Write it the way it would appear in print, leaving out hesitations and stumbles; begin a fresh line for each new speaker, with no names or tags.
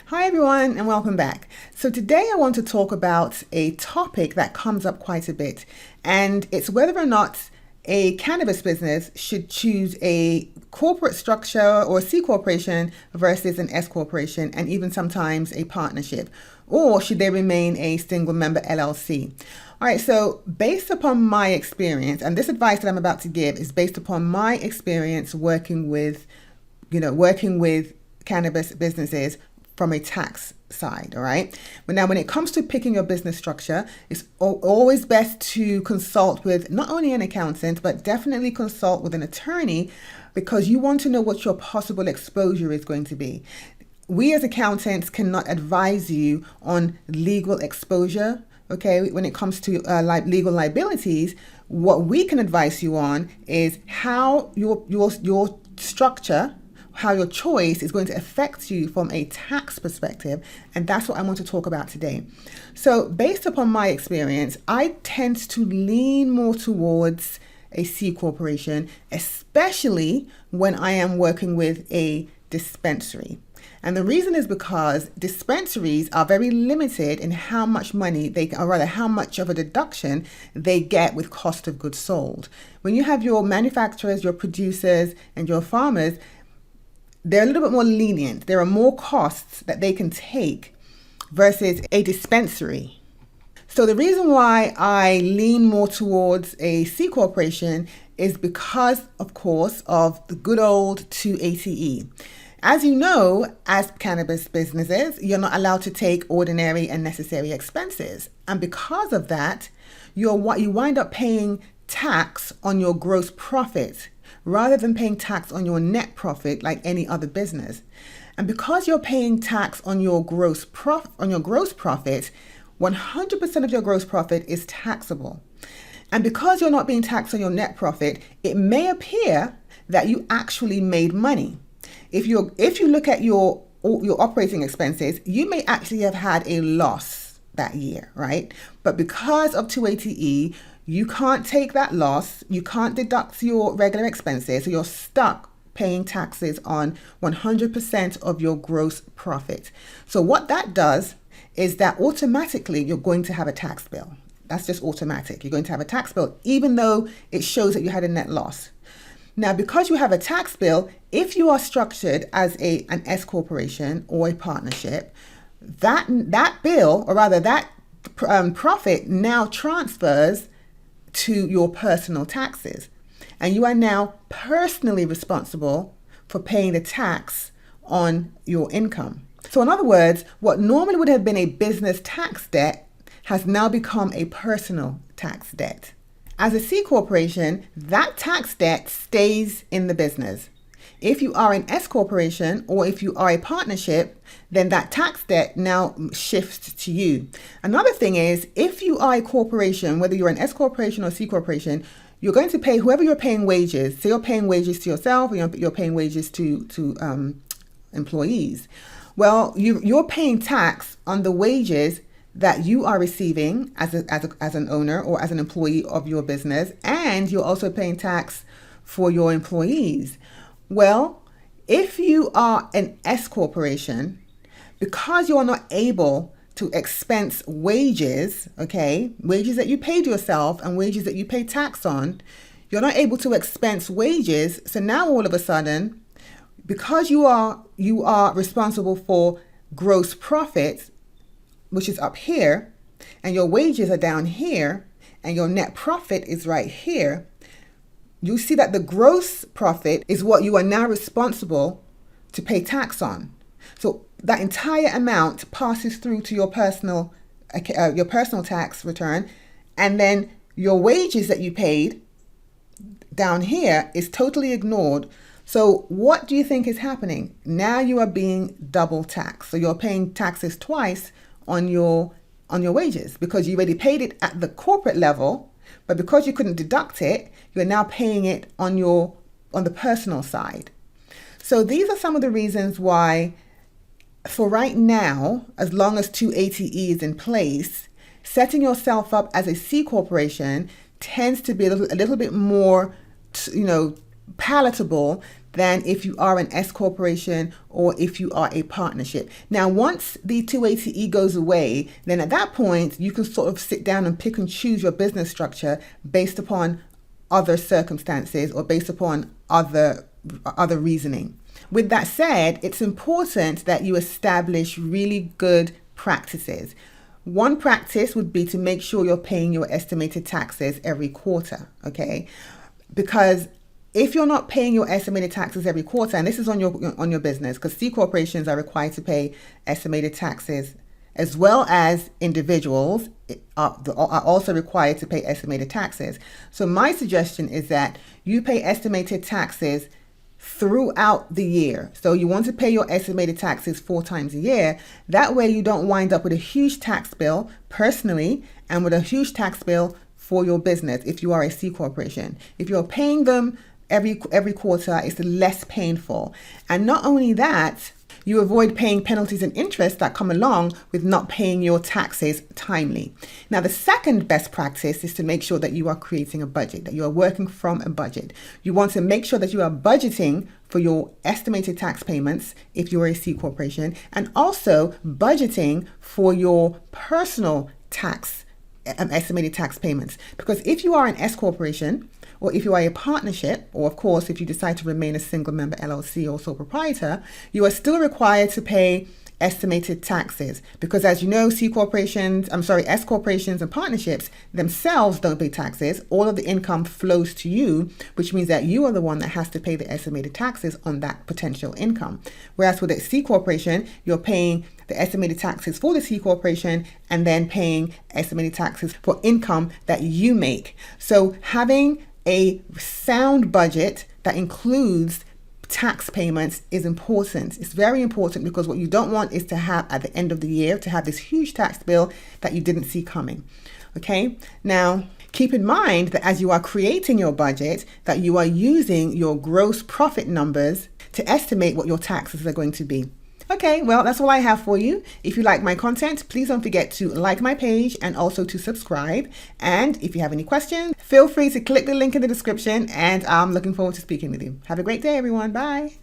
Hi everyone and welcome back. So today I want to talk about a topic that comes up quite a bit, and it's whether or not a cannabis business should choose a corporate structure or a C corporation versus an S corporation, and even sometimes a partnership, or should they remain a single member LLC. All right, so based upon my experience, and this advice that I'm about to give is based upon my experience working with cannabis businesses from a tax side, all right? But now when it comes to picking your business structure, it's always best to consult with not only an accountant, but definitely consult with an attorney, because you want to know what your possible exposure is going to be. We as accountants cannot advise you on legal exposure, okay? When it comes to legal liabilities, what we can advise you on is how your structure, how your choice is going to affect you from a tax perspective. And that's what I want to talk about today. So based upon my experience, I tend to lean more towards a C corporation, especially when I am working with a dispensary. And the reason is because dispensaries are very limited in how much money or rather how much of a deduction they get with cost of goods sold. When you have your manufacturers, your producers, and your farmers, they're a little bit more lenient. There are more costs that they can take versus a dispensary. So the reason why I lean more towards a C corporation is because, of course, of the good old 280E. As you know, as cannabis businesses, you're not allowed to take ordinary and necessary expenses. And because of that, you wind up paying tax on your gross profit rather than paying tax on your net profit like any other business. And because you're paying tax on your gross profit, 100% of your gross profit is taxable. And because you're not being taxed on your net profit, it may appear that you actually made money. If you look at your operating expenses, you may actually have had a loss that year, right? But because of 280E, you can't take that loss, you can't deduct your regular expenses, so you're stuck paying taxes on 100% of your gross profit. So what that does is that automatically you're going to have a tax bill. That's just automatic. You're going to have a tax bill, even though it shows that you had a net loss. Now, because you have a tax bill, if you are structured as an S corporation or a partnership, that bill, or rather that profit now transfers to your personal taxes. And you are now personally responsible for paying the tax on your income. So in other words, what normally would have been a business tax debt has now become a personal tax debt. As a C corporation, that tax debt stays in the business. If you are an S corporation or if you are a partnership, then that tax debt now shifts to you. Another thing is, if you are a corporation, whether you're an S corporation or C corporation, you're going to pay whoever you're paying wages. So you're paying wages to yourself, or you're paying wages to employees. Well, you're paying tax on the wages that you are receiving as an owner or as an employee of your business, and you're also paying tax for your employees. Well, if you are an S corporation, because you are not able to expense wages, okay, wages that you paid yourself and wages that you pay tax on, you're not able to expense wages. So now all of a sudden, because you are responsible for gross profit, which is up here, and your wages are down here, and your net profit is right here, you see that the gross profit is what you are now responsible to pay tax on. So that entire amount passes through to your personal tax return, and then your wages that you paid down here is totally ignored. So what do you think is happening? Now you are being double taxed. So you're paying taxes twice on your wages, because you already paid it at the corporate level, but because you couldn't deduct it, you're now paying it on the personal side. So these are some of the reasons why, for right now, as long as 280E is in place, setting yourself up as a C corporation tends to be a little bit more, palatable than if you are an S corporation or if you are a partnership. Now, once the 280E goes away, then at that point, you can sort of sit down and pick and choose your business structure based upon other circumstances or based upon other reasoning. With that said, it's important that you establish really good practices. One practice would be to make sure you're paying your estimated taxes every quarter, okay? Because if you're not paying your estimated taxes every quarter, and this is on your business, because C corporations are required to pay estimated taxes, as well as individuals are also required to pay estimated taxes. So my suggestion is that you pay estimated taxes throughout the year. So you want to pay your estimated taxes 4 times a year. That way you don't wind up with a huge tax bill personally and with a huge tax bill for your business if you are a C corporation. If you're paying them every quarter, it's less painful. And not only that, you avoid paying penalties and interest that come along with not paying your taxes timely. Now, the second best practice is to make sure that you are creating a budget, that you are working from a budget. You want to make sure that you are budgeting for your estimated tax payments if you are a C corporation, and also budgeting for your personal tax estimated tax payments. Because if you are an S corporation, or if you are a partnership, or of course, if you decide to remain a single member LLC or sole proprietor, you are still required to pay estimated taxes. Because as you know, S corporations and partnerships themselves don't pay taxes. All of the income flows to you, which means that you are the one that has to pay the estimated taxes on that potential income. Whereas with a C corporation, you're paying the estimated taxes for the C corporation and then paying estimated taxes for income that you make. So having a sound budget that includes tax payments is important. It's very important, because what you don't want is to have at the end of the year to have this huge tax bill that you didn't see coming. Okay? Now, keep in mind that as you are creating your budget, that you are using your gross profit numbers to estimate what your taxes are going to be. Okay, well, that's all I have for you. If you like my content, please don't forget to like my page and also to subscribe. And if you have any questions, feel free to click the link in the description, and I'm looking forward to speaking with you. Have a great day, everyone. Bye.